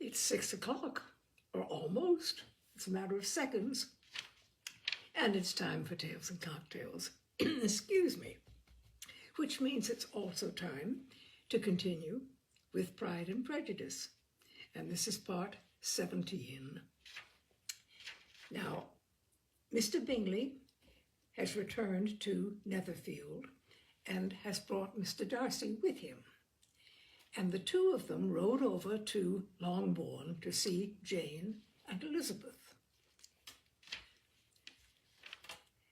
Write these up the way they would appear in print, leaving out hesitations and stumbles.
It's 6 o'clock, or almost. It's a matter of seconds. And it's time for Tales and Cocktails. Excuse me. Which means it's also time to continue with Pride and Prejudice. And this is part 17. Now, Mr. Bingley has returned to Netherfield and has brought Mr. Darcy with him. And the two of them rode over to Longbourn to see Jane and Elizabeth.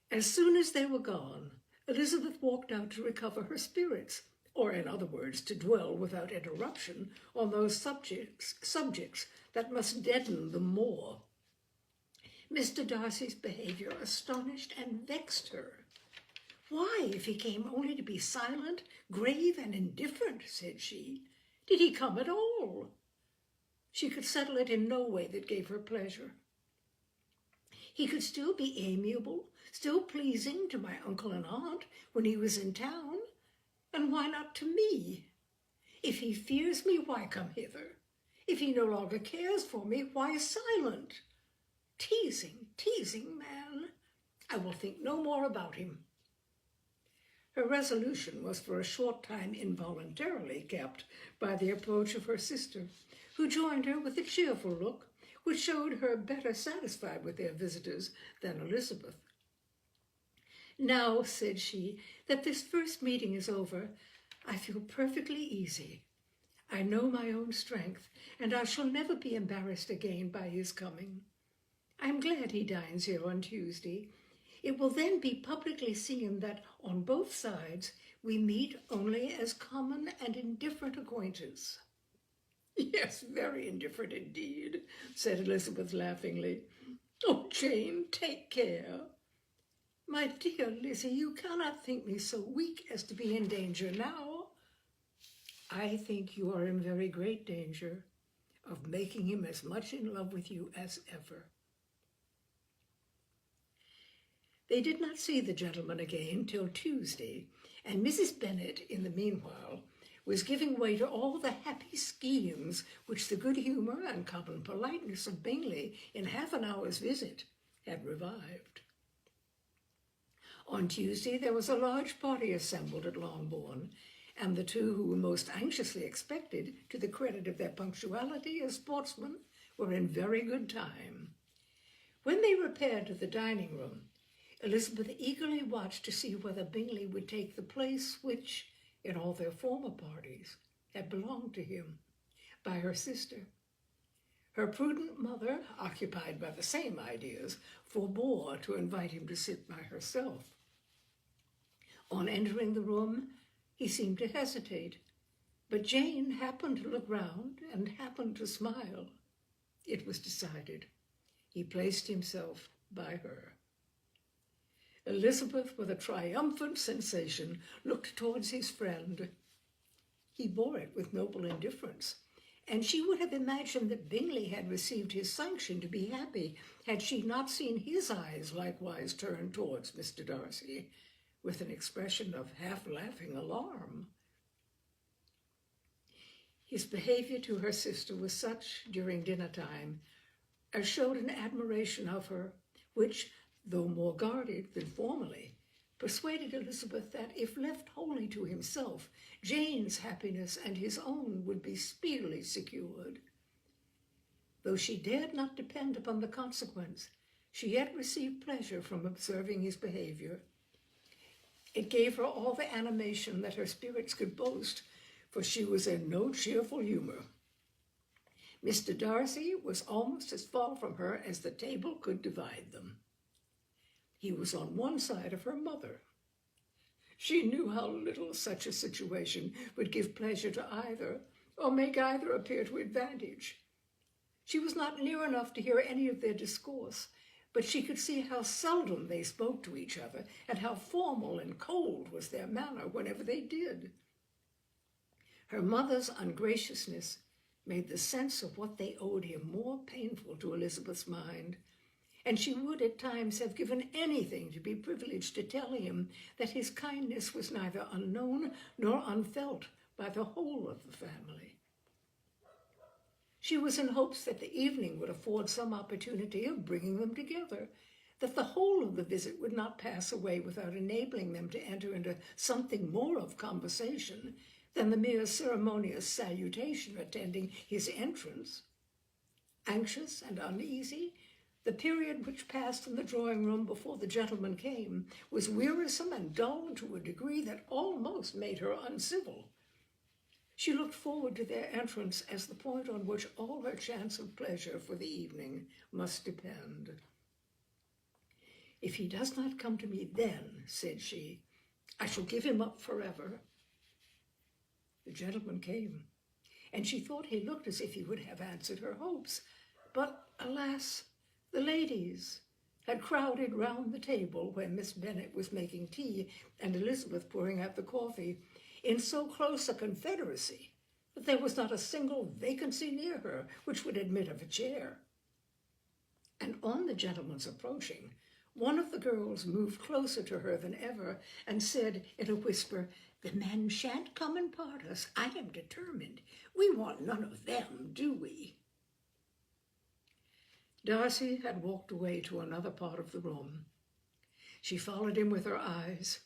As soon as they were gone, Elizabeth walked out to recover her spirits, or in other words, to dwell without interruption on those subjects that must deaden them more. Mr. Darcy's behavior astonished and vexed her. "Why, if he came only to be silent, grave, and indifferent," said she, "did he come at all?" She could settle it in no way that gave her pleasure. He could still be amiable, still pleasing to my uncle and aunt when he was in town, and why not to me? If he fears me, why come hither? If he no longer cares for me, why silent? Teasing man. I will think no more about him. Her resolution was for a short time involuntarily kept by the approach of her sister, who joined her with a cheerful look, which showed her better satisfied with their visitors than Elizabeth. "Now," said she, "that this first meeting is over, I feel perfectly easy. I know my own strength, and I shall never be embarrassed again by his coming. I am glad he dines here on Tuesday. It will then be publicly seen that on both sides we meet only as common and indifferent acquaintance." "Yes, very indifferent indeed," said Elizabeth laughingly. "Oh, Jane, take care." "My dear Lizzie, you cannot think me so weak as to be in danger now." "I think you are in very great danger of making him as much in love with you as ever." They did not see the gentleman again till Tuesday, and Mrs. Bennet, in the meanwhile, was giving way to all the happy schemes which the good humour and common politeness of Bingley in half an hour's visit had revived. On Tuesday there was a large party assembled at Longbourn, and the two who were most anxiously expected, to the credit of their punctuality as sportsmen, were in very good time. When they repaired to the dining room, Elizabeth eagerly watched to see whether Bingley would take the place which, in all their former parties, had belonged to him, by her sister. Her prudent mother, occupied by the same ideas, forbore to invite him to sit by herself. On entering the room, he seemed to hesitate, but Jane happened to look round and happened to smile. It was decided. He placed himself by her. Elizabeth, with a triumphant sensation, looked towards his friend. He bore it with noble indifference, and she would have imagined that Bingley had received his sanction to be happy had she not seen his eyes likewise turned towards Mr. Darcy, with an expression of half-laughing alarm. His behaviour to her sister was such, during dinner-time, as showed an admiration of her, which, though more guarded than formerly, persuaded Elizabeth that, if left wholly to himself, Jane's happiness and his own would be speedily secured. Though she dared not depend upon the consequence, she yet received pleasure from observing his behaviour. It gave her all the animation that her spirits could boast, for she was in no cheerful humour. Mr. Darcy was almost as far from her as the table could divide them. He was on one side of her mother. She knew how little such a situation would give pleasure to either, or make either appear to advantage. She was not near enough to hear any of their discourse, but she could see how seldom they spoke to each other, and how formal and cold was their manner whenever they did. Her mother's ungraciousness made the sense of what they owed him more painful to Elizabeth's mind, and she would at times have given anything to be privileged to tell him that his kindness was neither unknown nor unfelt by the whole of the family. She was in hopes that the evening would afford some opportunity of bringing them together, that the whole of the visit would not pass away without enabling them to enter into something more of conversation than the mere ceremonious salutation attending his entrance. Anxious and uneasy, the period which passed in the drawing-room before the gentleman came was wearisome and dull to a degree that almost made her uncivil. She looked forward to their entrance as the point on which all her chance of pleasure for the evening must depend. "If he does not come to me then," said she, "I shall give him up forever." The gentleman came, and she thought he looked as if he would have answered her hopes. But, alas, the ladies had crowded round the table where Miss Bennet was making tea and Elizabeth pouring out the coffee in so close a confederacy that there was not a single vacancy near her which would admit of a chair. And on the gentleman's approaching, one of the girls moved closer to her than ever and said in a whisper, "The men shan't come and part us. I am determined. We want none of them, do we?" Darcy had walked away to another part of the room. She followed him with her eyes,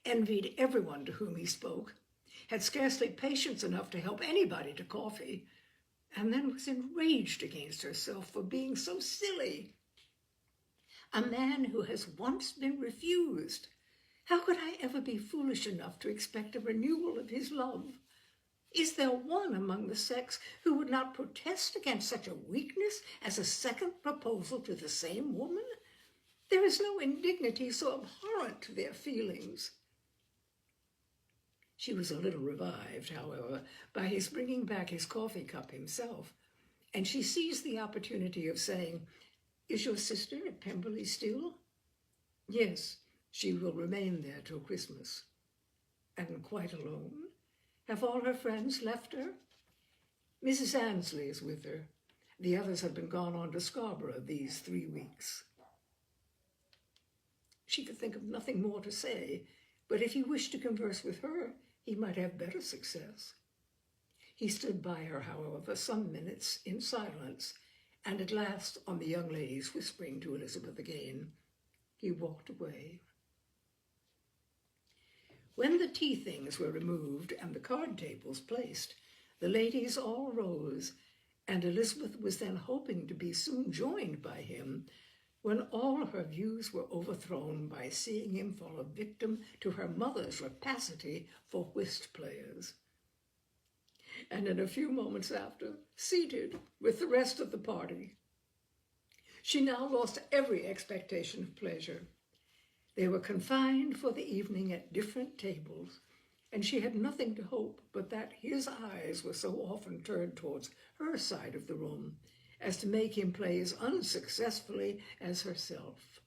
envied everyone to whom he spoke, had scarcely patience enough to help anybody to coffee, and then was enraged against herself for being so silly. A man who has once been refused, how could I ever be foolish enough to expect a renewal of his love? Is there one among the sex who would not protest against such a weakness as a second proposal to the same woman? There is no indignity so abhorrent to their feelings. She was a little revived, however, by his bringing back his coffee cup himself, and she seized the opportunity of saying, "Is your sister at Pemberley still?" "Yes, she will remain there till Christmas." "And quite alone? Have all her friends left her?" "Mrs. Annesley is with her. The others have been gone on to Scarborough these 3 weeks." She could think of nothing more to say, but if he wished to converse with her, he might have better success. He stood by her, however, for some minutes in silence, and at last, on the young lady's whispering to Elizabeth again, he walked away. When the tea things were removed and the card tables placed, the ladies all rose, and Elizabeth was then hoping to be soon joined by him, when all her views were overthrown by seeing him fall a victim to her mother's rapacity for whist players. And in a few moments after, seated with the rest of the party. She now lost every expectation of pleasure. They were confined for the evening at different tables, and she had nothing to hope but that his eyes were so often turned towards her side of the room as to make him play as unsuccessfully as herself.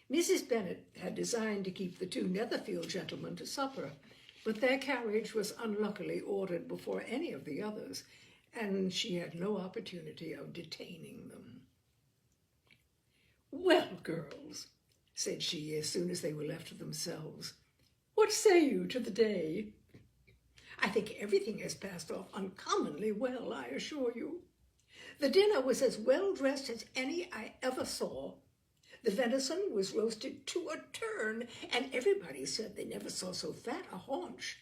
Mrs. Bennet had designed to keep the 2 Netherfield gentlemen to supper, but their carriage was unluckily ordered before any of the others, and she had no opportunity of detaining them. "Well, girls," said she as soon as they were left to themselves, "what say you to the day? I think everything has passed off uncommonly well, I assure you. The dinner was as well dressed as any I ever saw. The venison was roasted to a turn, and everybody said they never saw so fat a haunch.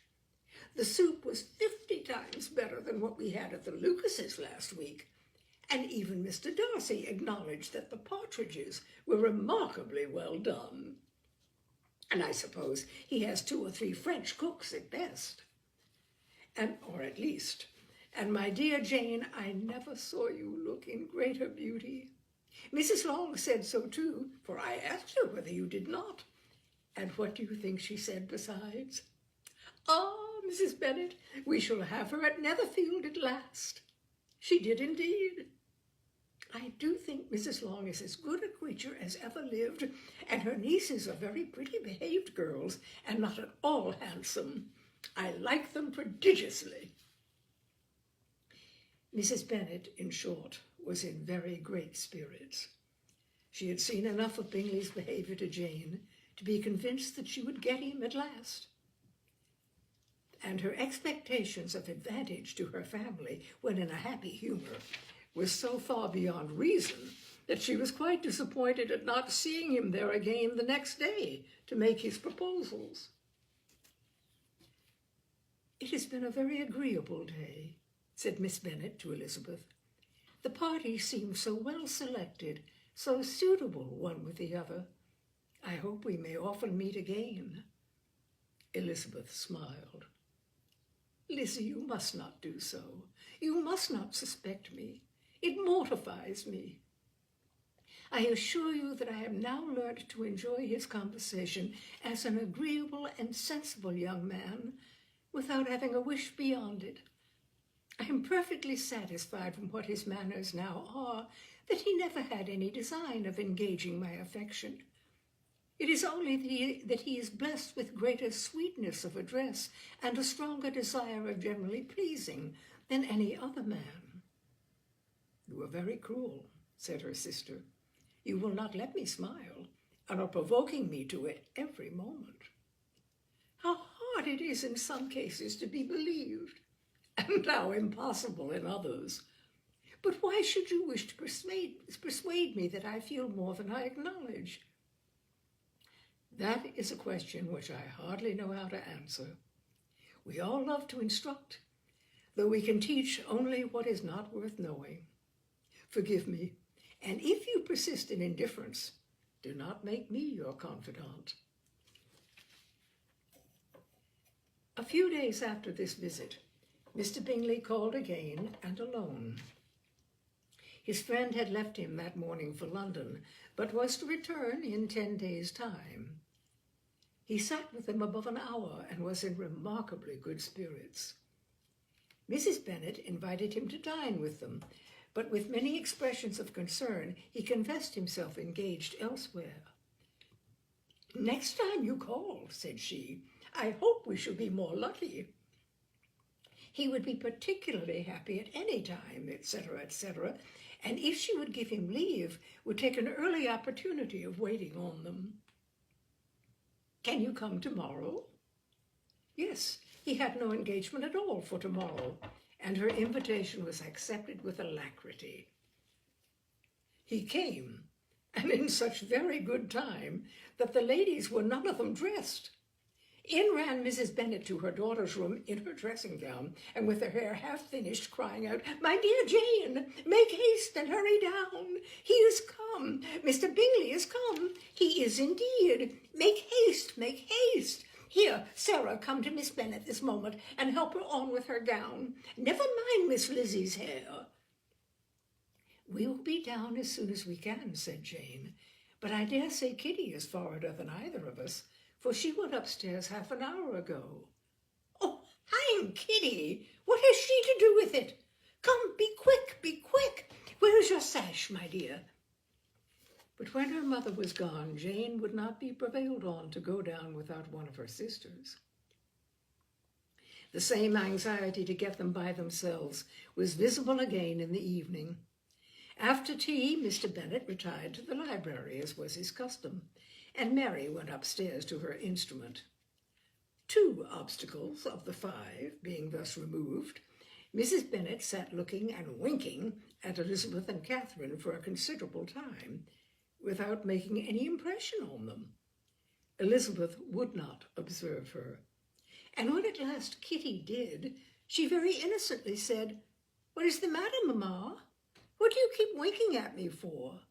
The soup was 50 times better than what we had at the Lucases last week, and even Mr. Darcy acknowledged that the partridges were remarkably well done. And I suppose he has 2 or 3 French cooks at best. Or at least, and my dear Jane, I never saw you look in greater beauty. Mrs. Long said so too, for I asked her whether you did not. And what do you think she said besides? 'Ah, Mrs. Bennet, we shall have her at Netherfield at last.' She did indeed. I do think Mrs. Long is as good a creature as ever lived, and her nieces are very pretty behaved girls, and not at all handsome. I like them prodigiously." Mrs. Bennet, in short, was in very great spirits. She had seen enough of Bingley's behavior to Jane to be convinced that she would get him at last. and her expectations of advantage to her family when in a happy humor was so far beyond reason that she was quite disappointed at not seeing him there again the next day to make his proposals. "It has been a very agreeable day," said Miss Bennet to Elizabeth. "The party seems so well selected, so suitable one with the other. I hope we may often meet again." Elizabeth smiled. "Lizzie, you must not do so. You must not suspect me. It mortifies me. I assure you that I have now learned to enjoy his conversation as an agreeable and sensible young man, without having a wish beyond it. I am perfectly satisfied from what his manners now are, that he never had any design of engaging my affection. It is only that he is blessed with greater sweetness of address and a stronger desire of generally pleasing than any other man." "You are very cruel," said her sister. "You will not let me smile, and are provoking me to it every moment. How hard it is in some cases to be believed, and how impossible in others. But why should you wish to persuade me that I feel more than I acknowledge?" "That is a question which I hardly know how to answer. We all love to instruct, though we can teach only what is not worth knowing. Forgive me, and if you persist in indifference, do not make me your confidant." A few days after this visit, Mr. Bingley called again and alone. His friend had left him that morning for London, but was to return in 10 days' time. He sat with them above an hour and was in remarkably good spirits. Mrs. Bennet invited him to dine with them, but with many expressions of concern, he confessed himself engaged elsewhere. "Next time you call," said she, "I hope we shall be more lucky." He would be particularly happy at any time, etc., etc., and if she would give him leave, would take an early opportunity of waiting on them. "Can you come tomorrow?" Yes, he had no engagement at all for tomorrow, and her invitation was accepted with alacrity. He came, and in such very good time that the ladies were none of them dressed. In ran Mrs. Bennet to her daughter's room in her dressing gown, and with her hair half finished, crying out, "My dear Jane, make haste and hurry down. He is come. Mr. Bingley is come. He is indeed. Make haste, make haste. Here, Sarah, come to Miss Bennet this moment and help her on with her gown. Never mind Miss Lizzie's hair." "We will be down as soon as we can," said Jane, "but I dare say Kitty is forwarder than either of us, for she went upstairs half an hour ago." "Oh, hang Kitty! What has she to do with it? Come, be quick, be quick. Where is your sash, my dear?" But when her mother was gone, Jane would not be prevailed on to go down without one of her sisters. The same anxiety to get them by themselves was visible again in the evening. After tea, Mr. Bennet retired to the library, as was his custom, and Mary went upstairs to her instrument. 2 obstacles of the 5 being thus removed, Mrs. Bennet sat looking and winking at Elizabeth and Catherine for a considerable time, without making any impression on them. Elizabeth would not observe her, and when at last Kitty did, she very innocently said, "What is the matter, mamma? What do you keep winking at me for?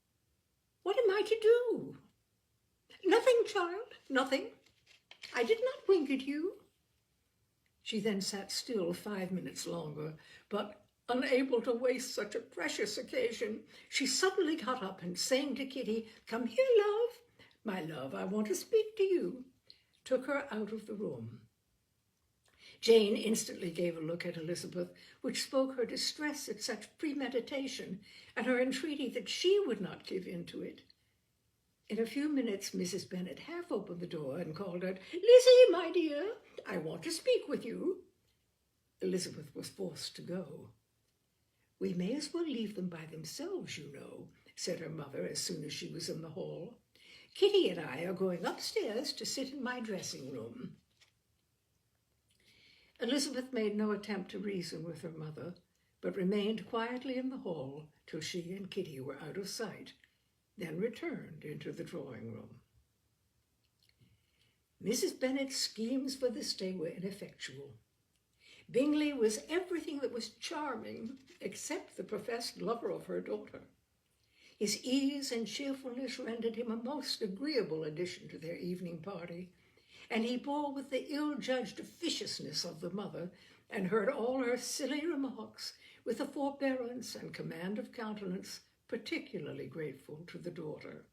What am I to do?" "Nothing, child, nothing. I did not wink at you." She then sat still 5 minutes longer, but unable to waste such a precious occasion, she suddenly got up and saying to Kitty, "Come here, love. My love, I want to speak to you," took her out of the room. Jane instantly gave a look at Elizabeth, which spoke her distress at such premeditation, and her entreaty that she would not give in to it. In a few minutes, Mrs. Bennet half opened the door and called out, "Lizzie, my dear, I want to speak with you." Elizabeth was forced to go. "We may as well leave them by themselves, you know," said her mother as soon as she was in the hall. "Kitty and I are going upstairs to sit in my dressing room." Elizabeth made no attempt to reason with her mother, but remained quietly in the hall till she and Kitty were out of sight, then returned into the drawing-room. Mrs. Bennet's schemes for this day were ineffectual. Bingley was everything that was charming except the professed lover of her daughter. His ease and cheerfulness rendered him a most agreeable addition to their evening party, and he bore with the ill-judged officiousness of the mother, and heard all her silly remarks with a forbearance and command of countenance particularly grateful to the daughter.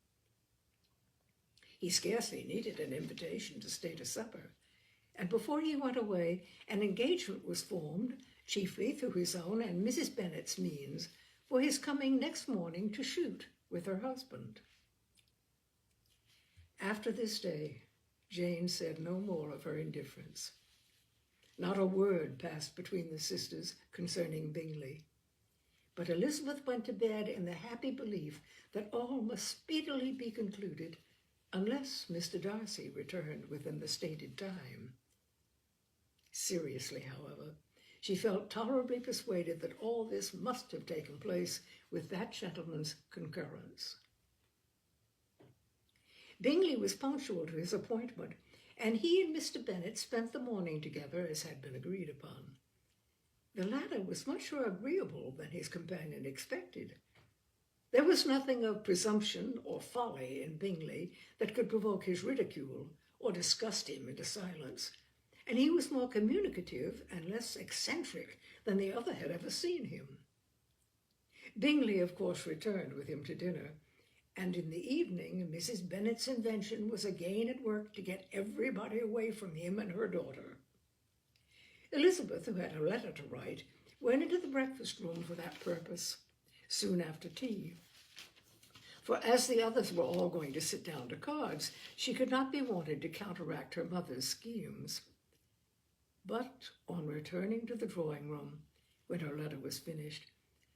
He scarcely needed an invitation to stay to supper, and before he went away, an engagement was formed, chiefly through his own and Mrs. Bennet's means, for his coming next morning to shoot with her husband. After this day, Jane said no more of her indifference. Not a word passed between the sisters concerning Bingley, but Elizabeth went to bed in the happy belief that all must speedily be concluded, unless Mr. Darcy returned within the stated time. Seriously, however, she felt tolerably persuaded that all this must have taken place with that gentleman's concurrence. Bingley was punctual to his appointment, and he and Mr. Bennet spent the morning together as had been agreed upon. The latter was much more agreeable than his companion expected. There was nothing of presumption or folly in Bingley that could provoke his ridicule or disgust him into silence, and he was more communicative and less eccentric than the other had ever seen him. Bingley, of course, returned with him to dinner, and in the evening Mrs. Bennet's invention was again at work to get everybody away from him and her daughter. Elizabeth, who had a letter to write, went into the breakfast-room for that purpose, soon after tea. For as the others were all going to sit down to cards, she could not be wanted to counteract her mother's schemes. But on returning to the drawing-room, when her letter was finished,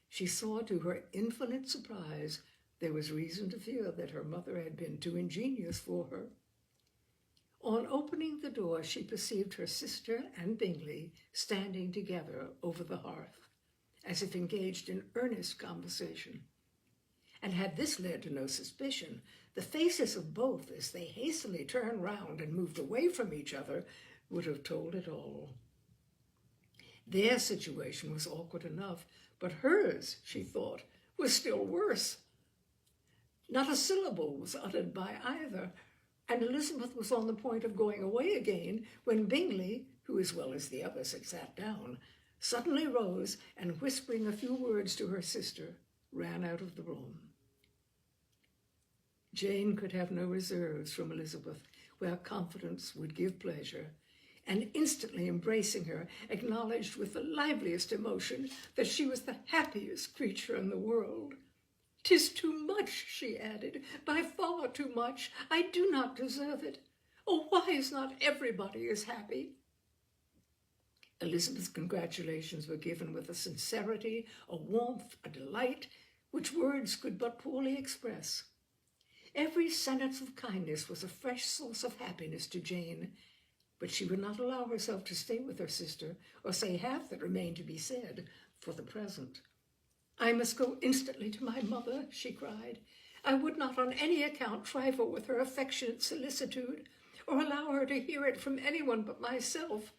she saw to her infinite surprise there was reason to fear that her mother had been too ingenious for her. On opening the door, she perceived her sister and Bingley standing together over the hearth, as if engaged in earnest conversation. And had this led to no suspicion, the faces of both, as they hastily turned round and moved away from each other, would have told it all. Their situation was awkward enough, but hers, she thought, was still worse. Not a syllable was uttered by either, and Elizabeth was on the point of going away again when Bingley, who as well as the others had sat down, suddenly rose and, whispering a few words to her sister, ran out of the room. Jane could have no reserves from Elizabeth where confidence would give pleasure, and instantly embracing her, acknowledged with the liveliest emotion that she was the happiest creature in the world. "'Tis too much," she added, "by far too much. I do not deserve it. Oh, why is not everybody as happy?" Elizabeth's congratulations were given with a sincerity, a warmth, a delight, which words could but poorly express. Every sentence of kindness was a fresh source of happiness to Jane, but she would not allow herself to stay with her sister or say half that remained to be said for the present. "I must go instantly to my mother," she cried. "I would not on any account trifle with her affectionate solicitude, or allow her to hear it from anyone but myself.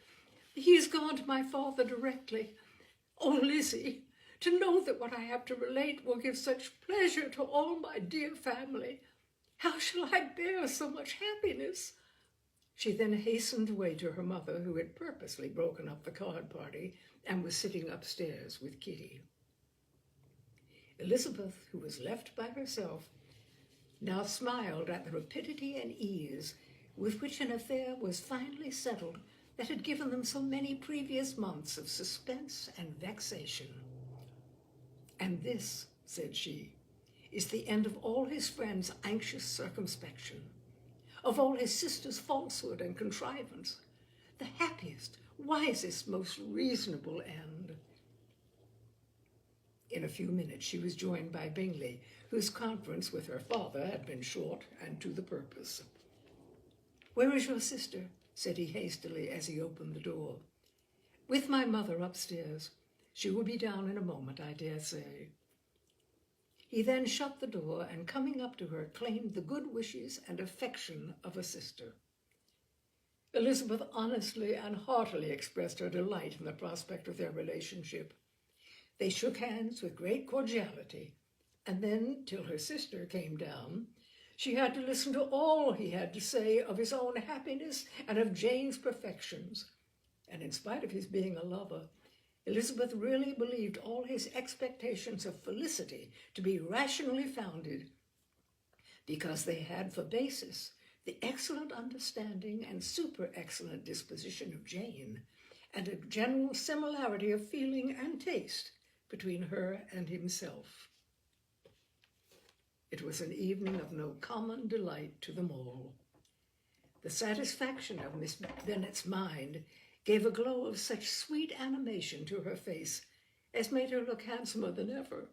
He is gone to my father directly. Oh, Lizzie, to know that what I have to relate will give such pleasure to all my dear family. How shall I bear so much happiness?" She then hastened away to her mother, who had purposely broken up the card party and was sitting upstairs with Kitty. Elizabeth, who was left by herself, now smiled at the rapidity and ease with which an affair was finally settled that had given them so many previous months of suspense and vexation. "And this," said she, "is the end of all his friends' anxious circumspection, of all his sister's falsehood and contrivance, the happiest, wisest, most reasonable end." In a few minutes she was joined by Bingley, whose conference with her father had been short and to the purpose. "Where is your sister?" said he hastily as he opened the door. "With my mother upstairs. She will be down in a moment, I dare say." He then shut the door and, coming up to her, claimed the good wishes and affection of a sister. Elizabeth honestly and heartily expressed her delight in the prospect of their relationship. They shook hands with great cordiality, and then, till her sister came down, she had to listen to all he had to say of his own happiness and of Jane's perfections. And in spite of his being a lover, Elizabeth really believed all his expectations of felicity to be rationally founded, because they had for basis the excellent understanding and super-excellent disposition of Jane, and a general similarity of feeling and taste between her and himself. It was an evening of no common delight to them all. The satisfaction of Miss Bennet's mind gave a glow of such sweet animation to her face as made her look handsomer than ever.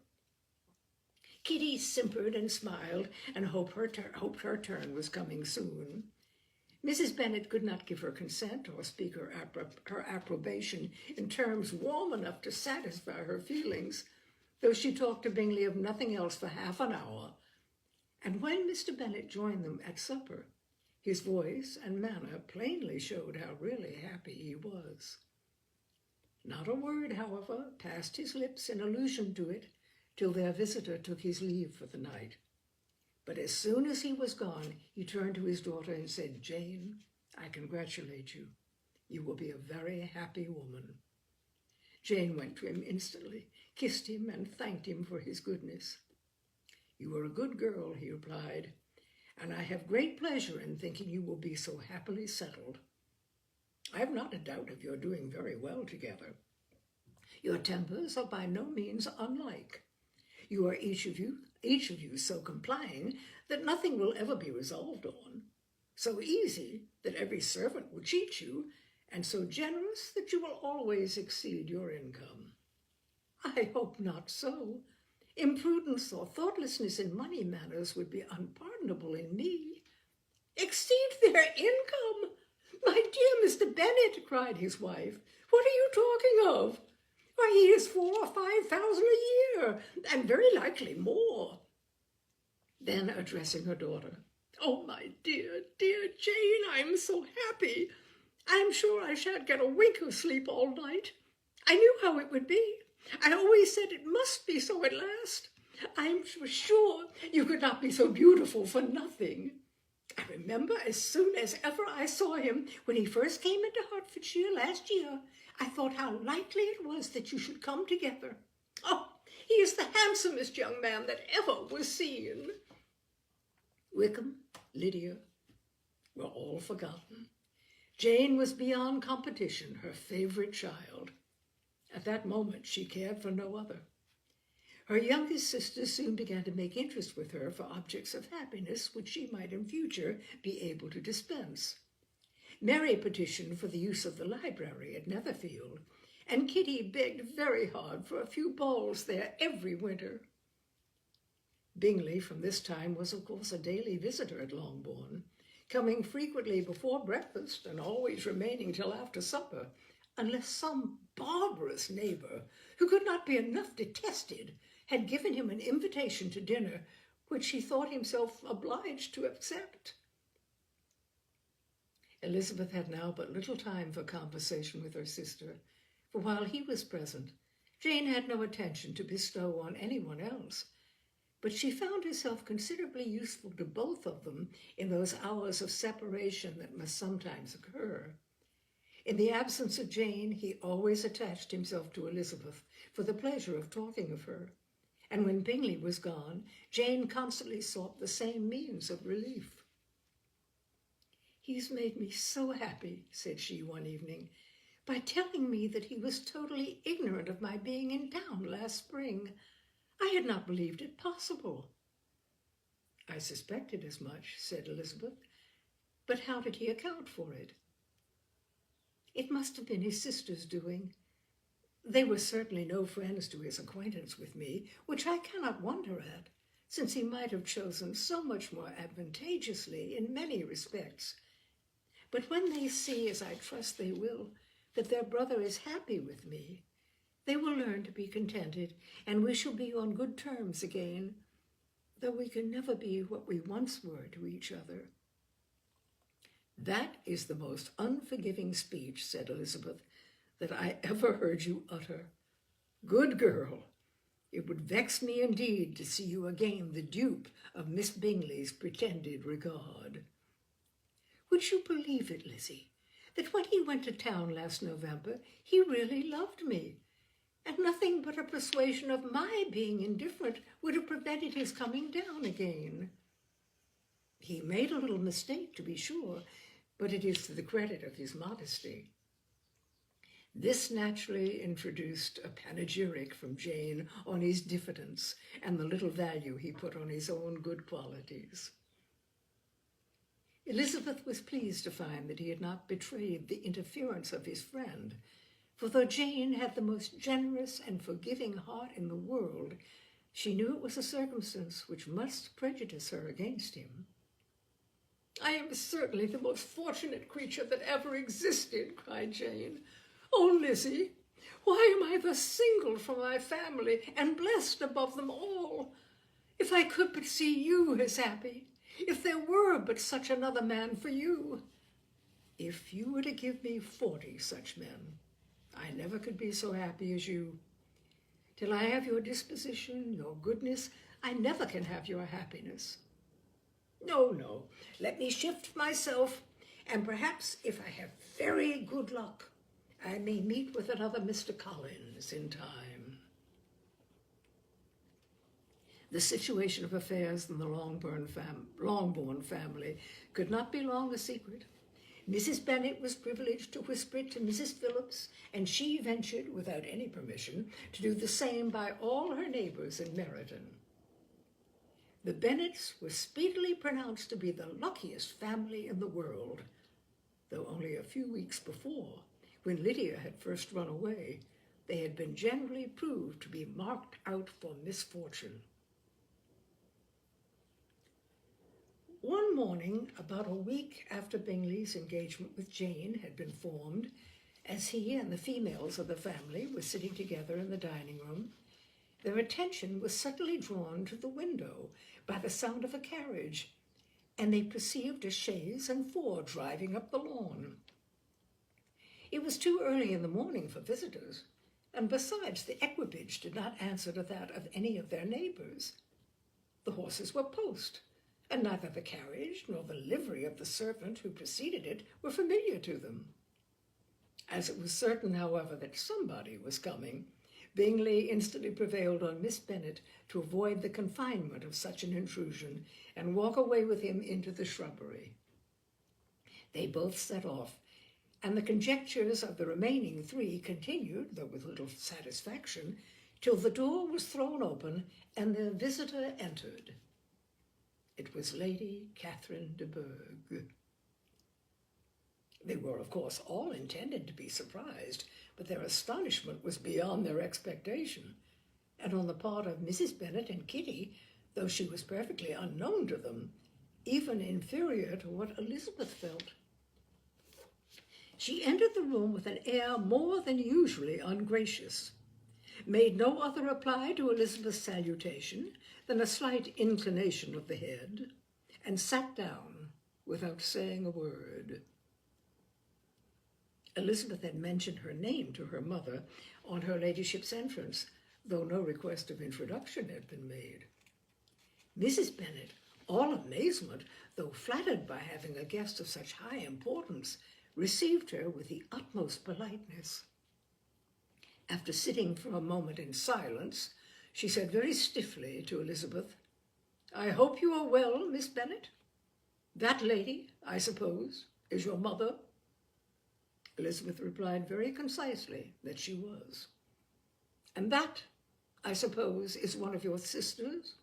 Kitty simpered and smiled and hoped her turn was coming soon. Mrs. Bennet could not give her consent or speak her approbation in terms warm enough to satisfy her feelings, though she talked to Bingley of nothing else for half an hour. And when Mr. Bennet joined them at supper, his voice and manner plainly showed how really happy he was. Not a word, however, passed his lips in allusion to it till their visitor took his leave for the night. But as soon as he was gone, he turned to his daughter and said, "Jane, I congratulate you. You will be a very happy woman." Jane went to him instantly, kissed him, and thanked him for his goodness. "You are a good girl," he replied, "and I have great pleasure in thinking you will be so happily settled. I have not a doubt of your doing very well together. Your tempers are by no means unlike. You are each of you so complying that nothing will ever be resolved on, so easy that every servant will cheat you, and so generous that you will always exceed your income." "I hope not so. Imprudence or thoughtlessness in money matters would be unpardonable in me." "Exceed their income! My dear Mr. Bennet," cried his wife, "what are you talking of? Why, he is 4,000 or 5,000 a year, and very likely more." Then, addressing her daughter, "Oh, my dear, dear Jane, I am so happy. I am sure I shan't get a wink of sleep all night. I knew how it would be. I always said it must be so at last. I am sure you could not be so beautiful for nothing. I remember as soon as ever I saw him, when he first came into Hertfordshire last year, I thought how likely it was that you should come together. Oh, he is the handsomest young man that ever was seen." Wickham, Lydia, were all forgotten. Jane was beyond competition, her favorite child. At that moment she cared for no other. Her youngest sister soon began to make interest with her for objects of happiness which she might in future be able to dispense. Mary petitioned for the use of the library at Netherfield, and Kitty begged very hard for a few balls there every winter. Bingley from this time was of course a daily visitor at Longbourn, coming frequently before breakfast and always remaining till after supper, unless some barbarous neighbour, who could not be enough detested, had given him an invitation to dinner, which he thought himself obliged to accept. Elizabeth had now but little time for conversation with her sister, for while he was present, Jane had no attention to bestow on anyone else, but she found herself considerably useful to both of them in those hours of separation that must sometimes occur. In the absence of Jane, he always attached himself to Elizabeth for the pleasure of talking of her, and when Bingley was gone, Jane constantly sought the same means of relief. "He's made me so happy," said she one evening, "by telling me that he was totally ignorant of my being in town last spring. I had not believed it possible." "I suspected as much," said Elizabeth, "but how did he account for it?" "It must have been his sister's doing. They were certainly no friends to his acquaintance with me, which I cannot wonder at, since he might have chosen so much more advantageously in many respects. But when they see, as I trust they will, that their brother is happy with me, they will learn to be contented, and we shall be on good terms again, though we can never be what we once were to each other." "That is the most unforgiving speech," said Elizabeth, "that I ever heard you utter. Good girl, it would vex me indeed to see you again the dupe of Miss Bingley's pretended regard." "Would you believe it, Lizzie, that when he went to town last November, he really loved me, and nothing but a persuasion of my being indifferent would have prevented his coming down again? He made a little mistake, to be sure, but it is to the credit of his modesty." This naturally introduced a panegyric from Jane on his diffidence and the little value he put on his own good qualities. Elizabeth was pleased to find that he had not betrayed the interference of his friend, for though Jane had the most generous and forgiving heart in the world, she knew it was a circumstance which must prejudice her against him. "I am certainly the most fortunate creature that ever existed," cried Jane. "Oh, Lizzie, why am I thus singled from my family and blessed above them all? If I could but see you as happy, if there were but such another man for you! If you were to give me 40 such men, I never could be so happy as you. Till I have your disposition, your goodness, I never can have your happiness. No, no, let me shift myself, and perhaps if I have very good luck, I may meet with another Mr. Collins in time." The situation of affairs in the Longbourn family could not be long a secret. Mrs. Bennet was privileged to whisper it to Mrs. Phillips, and she ventured, without any permission, to do the same by all her neighbors in Meryton. The Bennets were speedily pronounced to be the luckiest family in the world, though only a few weeks before, when Lydia had first run away, they had been generally proved to be marked out for misfortune. One morning, about a week after Bingley's engagement with Jane had been formed, as he and the females of the family were sitting together in the dining room, their attention was suddenly drawn to the window by the sound of a carriage, and they perceived a chaise and four driving up the lawn. It was too early in the morning for visitors, and besides, the equipage did not answer to that of any of their neighbors. The horses were post, and neither the carriage nor the livery of the servant who preceded it were familiar to them. As it was certain, however, that somebody was coming, Bingley instantly prevailed on Miss Bennet to avoid the confinement of such an intrusion and walk away with him into the shrubbery. They both set off, and the conjectures of the remaining three continued, though with little satisfaction, till the door was thrown open and the visitor entered. It was Lady Catherine de Bourgh. They were, of course, all intended to be surprised, but their astonishment was beyond their expectation, and on the part of Mrs. Bennet and Kitty, though she was perfectly unknown to them, even inferior to what Elizabeth felt. She entered the room with an air more than usually ungracious, made no other reply to Elizabeth's salutation than a slight inclination of the head, and sat down without saying a word. Elizabeth had mentioned her name to her mother on her ladyship's entrance, though no request of introduction had been made. Mrs. Bennet, all amazement, though flattered by having a guest of such high importance, received her with the utmost politeness. After sitting for a moment in silence, she said very stiffly to Elizabeth, "I hope you are well, Miss Bennet? That lady, I suppose, is your mother?" Elizabeth replied very concisely that she was. "And that, I suppose, is one of your sisters?"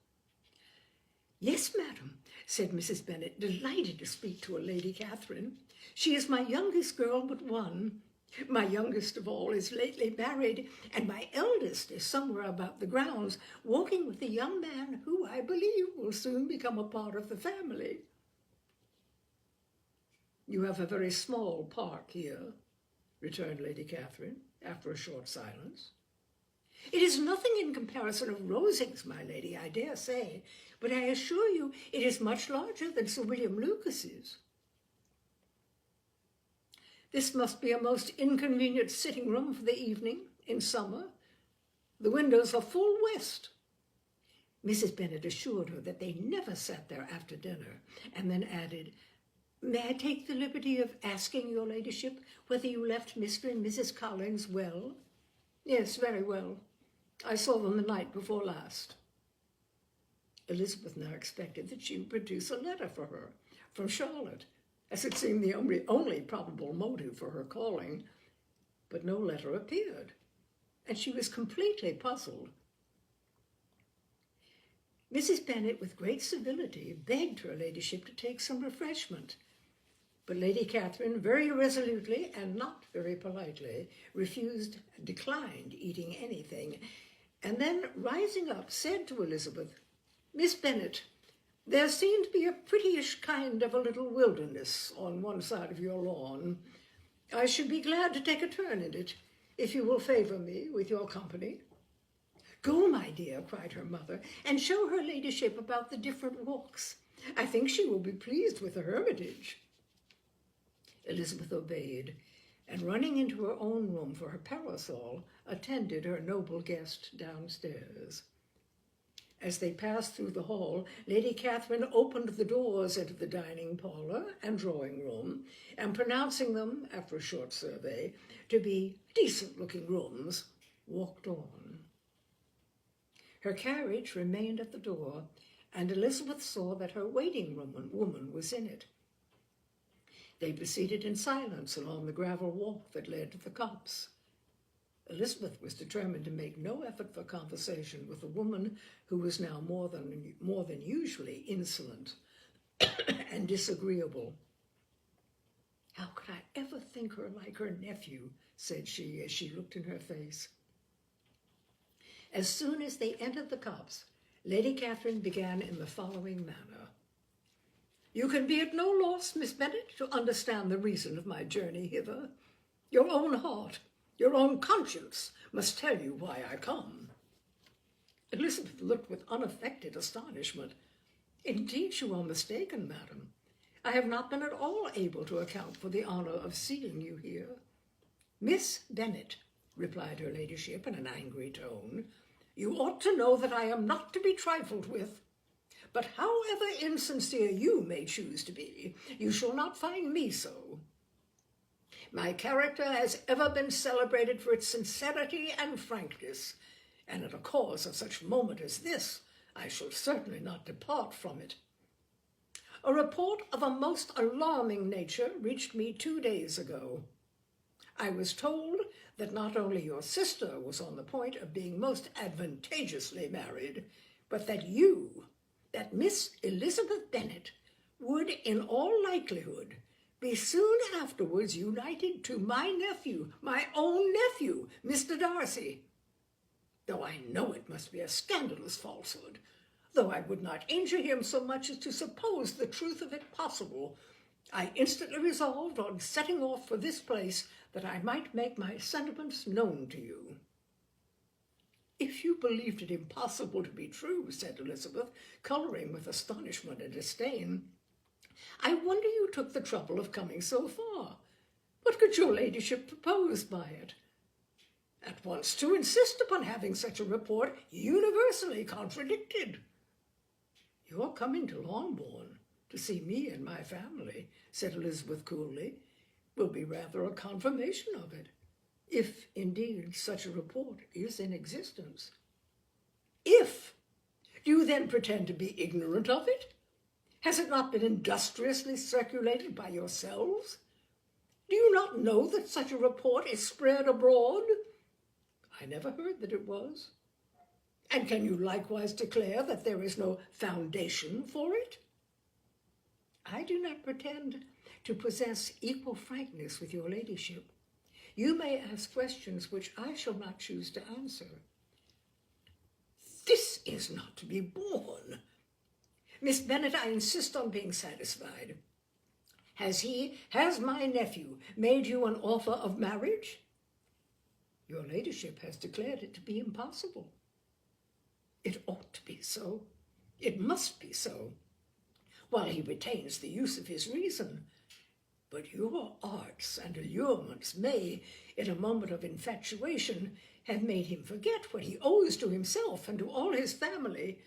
"Yes, madam," said Mrs. Bennet, delighted to speak to a Lady Catherine. "She is my youngest girl but one. My youngest of all is lately married, and my eldest is somewhere about the grounds, walking with a young man who, I believe, will soon become a part of the family." "You have a very small park here?" returned Lady Catherine, after a short silence. It is nothing in comparison of Rosings, my lady, I dare say, but I assure you it is much larger than Sir William Lucas's. This must be a most inconvenient sitting room for the evening, in summer. The windows are full west. Mrs. Bennet assured her that they never sat there after dinner, and then added, May I take the liberty of asking your ladyship whether you left Mr. and Mrs. Collins well? Yes, very well. I saw them the night before last. Elizabeth now expected that she would produce a letter for her from Charlotte, as it seemed the only probable motive for her calling, but no letter appeared, and she was completely puzzled. Mrs. Bennet, with great civility, begged her ladyship to take some refreshment, but Lady Catherine very resolutely and not very politely declined eating anything, and then, rising up, said to Elizabeth, Miss Bennet, there seemed to be a prettyish kind of a little wilderness on one side of your lawn. I should be glad to take a turn in it, if you will favour me with your company. Go, my dear, cried her mother, and show her ladyship about the different walks. I think she will be pleased with the hermitage. Elizabeth obeyed, and running into her own room for her parasol, attended her noble guest downstairs. As they passed through the hall, Lady Catherine opened the doors into the dining parlour and drawing-room, and pronouncing them, after a short survey, to be decent-looking rooms, walked on. Her carriage remained at the door, and Elizabeth saw that her waiting-woman was in it. They proceeded in silence along the gravel walk that led to the copse. Elizabeth was determined to make no effort for conversation with a woman who was now more than usually insolent and disagreeable. How could I ever think her like her nephew, said she, as she looked in her face. As soon as they entered the copse, Lady Catherine began in the following manner. You can be at no loss, Miss Bennet, to understand the reason of my journey hither. Your own heart, your own conscience must tell you why I come. Elizabeth looked with unaffected astonishment. Indeed, you are mistaken, madam. I have not been at all able to account for the honour of seeing you here. Miss Bennet, replied her ladyship in an angry tone, you ought to know that I am not to be trifled with. But however insincere you may choose to be, you shall not find me so. My character has ever been celebrated for its sincerity and frankness, and at a cause of such moment as this, I shall certainly not depart from it. A report of a most alarming nature reached me 2 days ago. I was told that not only your sister was on the point of being most advantageously married, but that that Miss Elizabeth Bennet would, in all likelihood, be soon afterwards united to my nephew, my own nephew, Mr. Darcy. Though I know it must be a scandalous falsehood, though I would not injure him so much as to suppose the truth of it possible, I instantly resolved on setting off for this place that I might make my sentiments known to you. If you believed it impossible to be true, said Elizabeth, colouring with astonishment and disdain, I wonder you took the trouble of coming so far. What could your ladyship propose by it? At once to insist upon having such a report universally contradicted. Your coming to Longbourn to see me and my family, said Elizabeth coolly, will be rather a confirmation of it, if indeed such a report is in existence. If? Do you then pretend to be ignorant of it? Has it not been industriously circulated by yourselves? Do you not know that such a report is spread abroad? I never heard that it was. And can you likewise declare that there is no foundation for it? I do not pretend to possess equal frankness with your ladyship. You may ask questions which I shall not choose to answer. This is not to be borne. Miss Bennet, I insist on being satisfied. Has my nephew made you an offer of marriage? Your ladyship has declared it to be impossible. It ought to be so. It must be so, while he retains the use of his reason. But your arts and allurements may, in a moment of infatuation, have made him forget what he owes to himself and to all his family.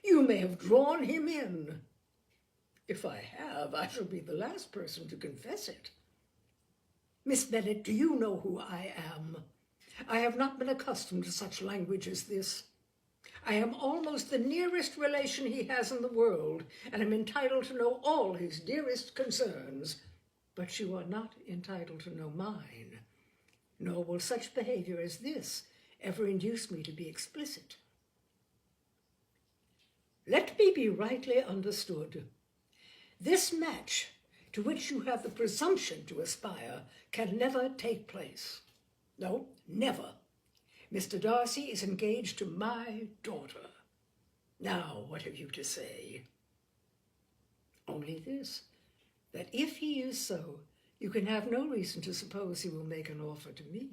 You may have drawn him in. If I have, I shall be the last person to confess it. Miss Bennet, do you know who I am? I have not been accustomed to such language as this. I am almost the nearest relation he has in the world, and am entitled to know all his dearest concerns. But you are not entitled to know mine, nor will such behavior as this ever induce me to be explicit. Let me be rightly understood. This match, to which you have the presumption to aspire, can never take place. No, never. Mr. Darcy is engaged to my daughter. Now, what have you to say? Only this, that if he is so, you can have no reason to suppose he will make an offer to me.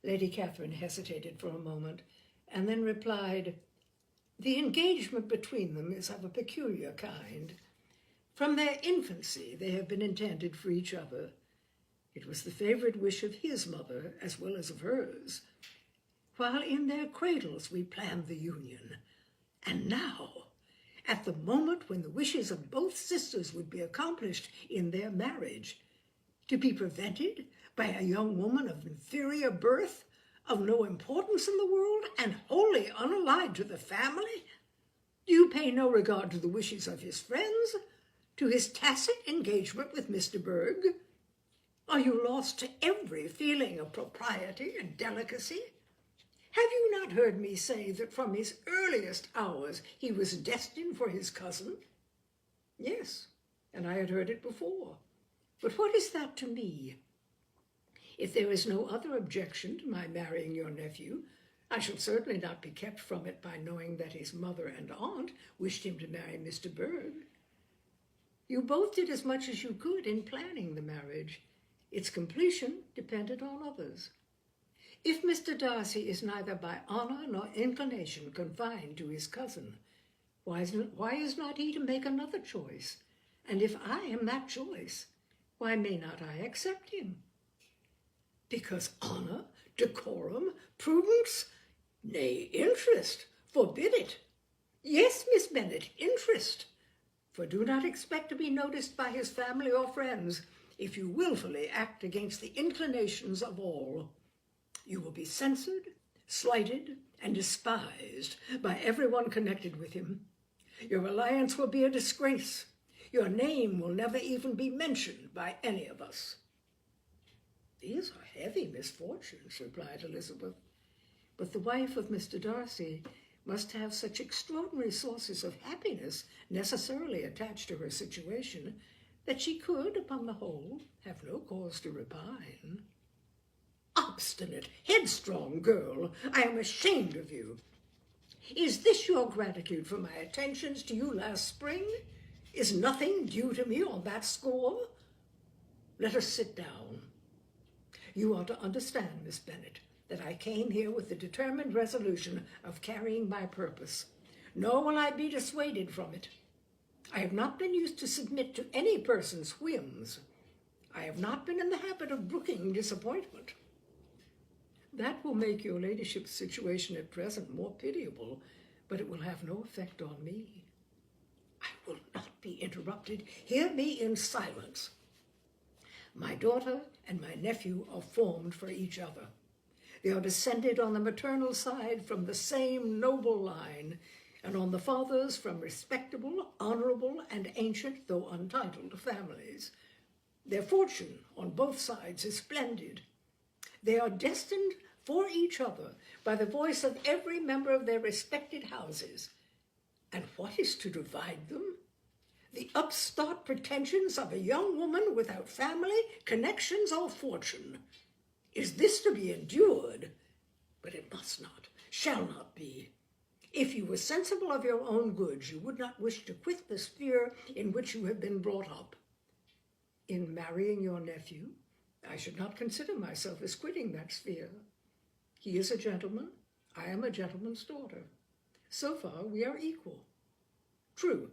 Lady Catherine hesitated for a moment, and then replied, The engagement between them is of a peculiar kind. From their infancy they have been intended for each other. It was the favorite wish of his mother as well as of hers. While in their cradles we planned the union. And now, at the moment when the wishes of both sisters would be accomplished in their marriage, to be prevented by a young woman of inferior birth, of no importance in the world, and wholly unallied to the family? Do you pay no regard to the wishes of his friends, to his tacit engagement with Mr. Berg? Are you lost to every feeling of propriety and delicacy? Have you not heard me say that from his earliest hours he was destined for his cousin? Yes, and I had heard it before. But what is that to me? If there is no other objection to my marrying your nephew, I shall certainly not be kept from it by knowing that his mother and aunt wished him to marry Mr. Berg. You both did as much as you could in planning the marriage. Its completion depended on others. If Mr. Darcy is neither by honor nor inclination confined to his cousin, why is not he to make another choice? And if I am that choice, why may not I accept him? Because honor, decorum, prudence, nay, interest, forbid it. Yes, Miss Bennet, interest. For do not expect to be noticed by his family or friends if you willfully act against the inclinations of all. You will be censored, slighted, and despised by everyone connected with him. Your alliance will be a disgrace. Your name will never even be mentioned by any of us. These are heavy misfortunes, replied Elizabeth. But the wife of Mr. Darcy must have such extraordinary sources of happiness necessarily attached to her situation that she could, upon the whole, have no cause to repine. Obstinate, headstrong girl, I am ashamed of you. Is this your gratitude for my attentions to you last spring? Is nothing due to me on that score? Let us sit down. You are to understand, Miss Bennet, that I came here with the determined resolution of carrying my purpose, nor will I be dissuaded from it. I have not been used to submit to any person's whims. I have not been in the habit of brooking disappointment. That will make your ladyship's situation at present more pitiable, but it will have no effect on me. I will not be interrupted. Hear me in silence. My daughter and my nephew are formed for each other. They are descended on the maternal side from the same noble line, and on the father's from respectable, honorable, and ancient, though untitled, families. Their fortune on both sides is splendid. They are destined for each other by the voice of every member of their respected houses. And what is to divide them? The upstart pretensions of a young woman without family, connections, or fortune. Is this to be endured? But it must not, shall not be. If you were sensible of your own goods, you would not wish to quit the sphere in which you have been brought up. In marrying your nephew, I should not consider myself as quitting that sphere. He is a gentleman, I am a gentleman's daughter. So far, we are equal. True,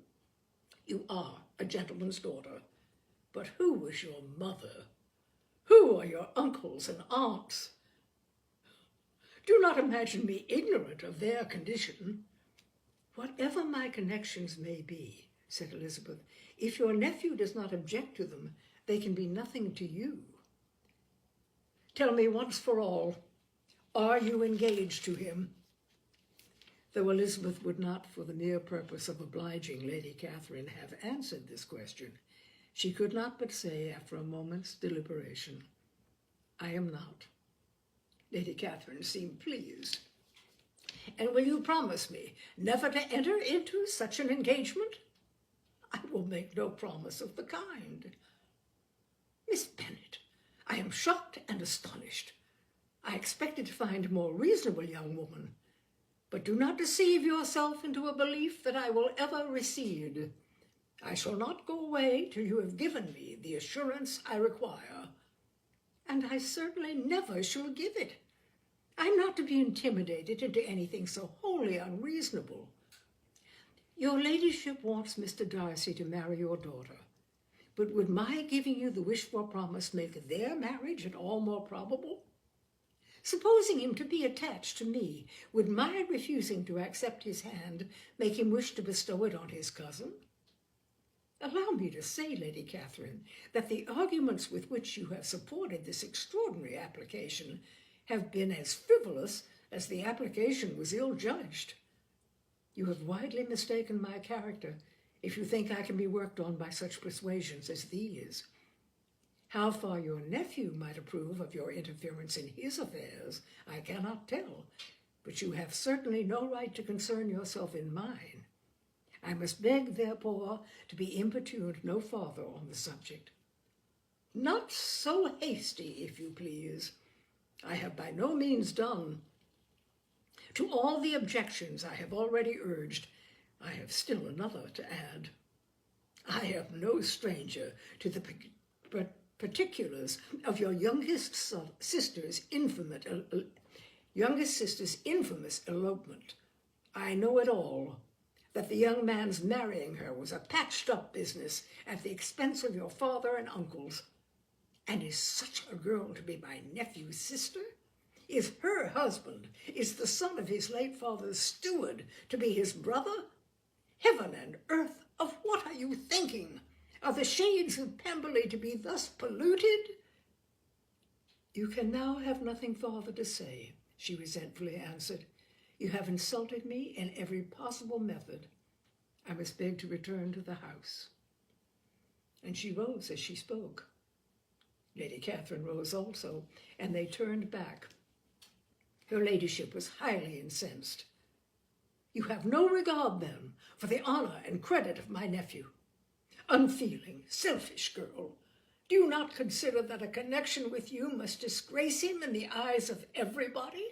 you are a gentleman's daughter, but who is your mother? Who are your uncles and aunts? Do not imagine me ignorant of their condition. Whatever my connections may be, said Elizabeth, if your nephew does not object to them, they can be nothing to you. Tell me once for all, are you engaged to him? Though Elizabeth would not, for the mere purpose of obliging Lady Catherine, have answered this question, she could not but say, after a moment's deliberation, I am not. Lady Catherine seemed pleased. And will you promise me never to enter into such an engagement? I will make no promise of the kind. Miss Bennet, I am shocked and astonished. I expected to find a more reasonable young woman, but do not deceive yourself into a belief that I will ever recede. I shall not go away till you have given me the assurance I require, and I certainly never shall give it. I am not to be intimidated into anything so wholly unreasonable. Your ladyship wants Mr. Darcy to marry your daughter, but would my giving you the wished-for promise make their marriage at all more probable? Supposing him to be attached to me, would my refusing to accept his hand make him wish to bestow it on his cousin? Allow me to say, Lady Catherine, that the arguments with which you have supported this extraordinary application have been as frivolous as the application was ill-judged. You have widely mistaken my character if you think I can be worked on by such persuasions as these. How far your nephew might approve of your interference in his affairs, I cannot tell, but you have certainly no right to concern yourself in mine. I must beg, therefore, to be importuned no farther on the subject. Not so hasty, if you please. I have by no means done. To all the objections I have already urged, I have still another to add. I am no stranger to the particulars of your youngest sister's infamous elopement. I know it all, that the young man's marrying her was a patched-up business at the expense of your father and uncles. And is such a girl to be my nephew's sister? Is her husband, is the son of his late father's steward, to be his brother? Heaven and earth, of what are you thinking? Are the shades of Pemberley to be thus polluted? You can now have nothing farther to say, she resentfully answered. You have insulted me in every possible method. I must beg to return to the house. And she rose as she spoke. Lady Catherine rose also, and they turned back. Her ladyship was highly incensed. You have no regard, then, for the honor and credit of my nephew. Unfeeling, selfish girl, do you not consider that a connection with you must disgrace him in the eyes of everybody?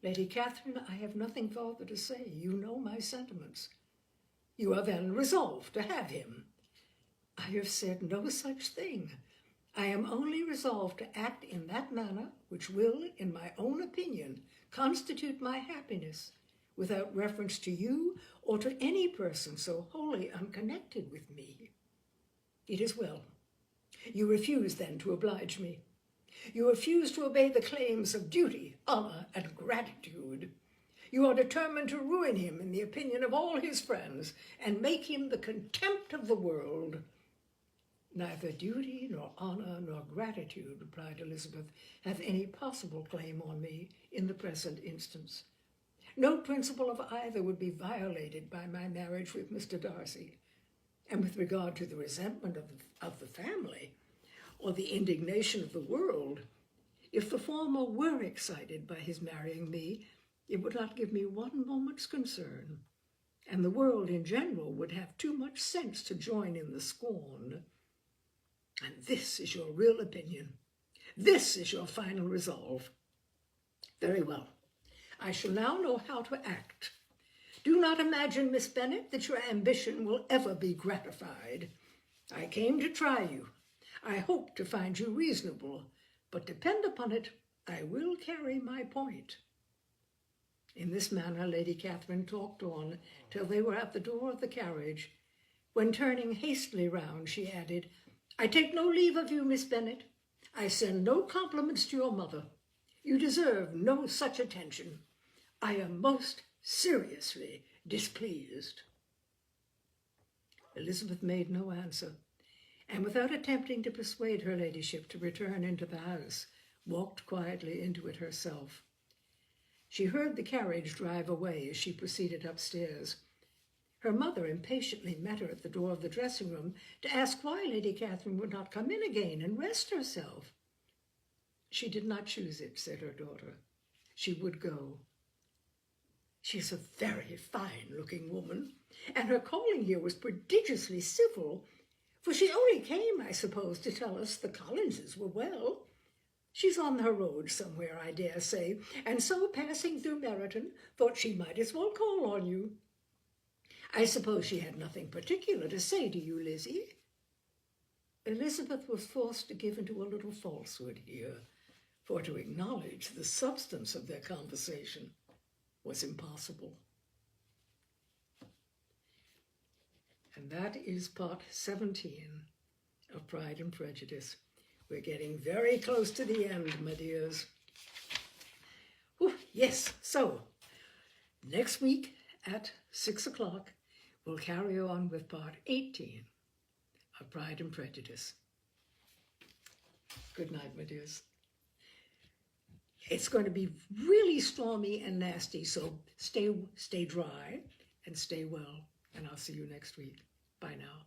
Lady Catherine, I have nothing further to say. You know my sentiments. You are then resolved to have him. I have said no such thing. I am only resolved to act in that manner which will, in my own opinion, constitute my happiness, without reference to you or to any person so wholly unconnected with me. It is well. You refuse, then, to oblige me. You refuse to obey the claims of duty, honor, and gratitude. You are determined to ruin him in the opinion of all his friends and make him the contempt of the world. Neither duty, nor honor, nor gratitude, replied Elizabeth, have any possible claim on me in the present instance. No principle of either would be violated by my marriage with Mr. Darcy. And with regard to the resentment of the family, or the indignation of the world, if the former were excited by his marrying me, it would not give me one moment's concern, and the world in general would have too much sense to join in the scorn. And this is your real opinion. This is your final resolve. Very well. I shall now know how to act. Do not imagine, Miss Bennet, that your ambition will ever be gratified. I came to try you. I hope to find you reasonable, but depend upon it, I will carry my point." In this manner Lady Catherine talked on till they were at the door of the carriage, when turning hastily round, she added, "I take no leave of you, Miss Bennet. I send no compliments to your mother. You deserve no such attention. I am most seriously displeased." Elizabeth made no answer, and without attempting to persuade her ladyship to return into the house, walked quietly into it herself. She heard the carriage drive away as she proceeded upstairs. Her mother impatiently met her at the door of the dressing-room to ask why Lady Catherine would not come in again and rest herself. "She did not choose it," said her daughter. "She would go. She is a very fine-looking woman, and her calling here was prodigiously civil, for she only came, I suppose, to tell us the Collinses were well. She's on her road somewhere, I dare say, and so passing through Meryton, thought she might as well call on you. I suppose she had nothing particular to say to you, Lizzie?" Elizabeth was forced to give into a little falsehood here, for to acknowledge the substance of their conversation was impossible. And that is part 17 of Pride and Prejudice. We're getting very close to the end, my dears. Yes, so next week at 6 o'clock, we'll carry on with part 18 of Pride and Prejudice. Good night, my dears. It's going to be really stormy and nasty, so stay dry and stay well, and I'll see you next week. Bye now.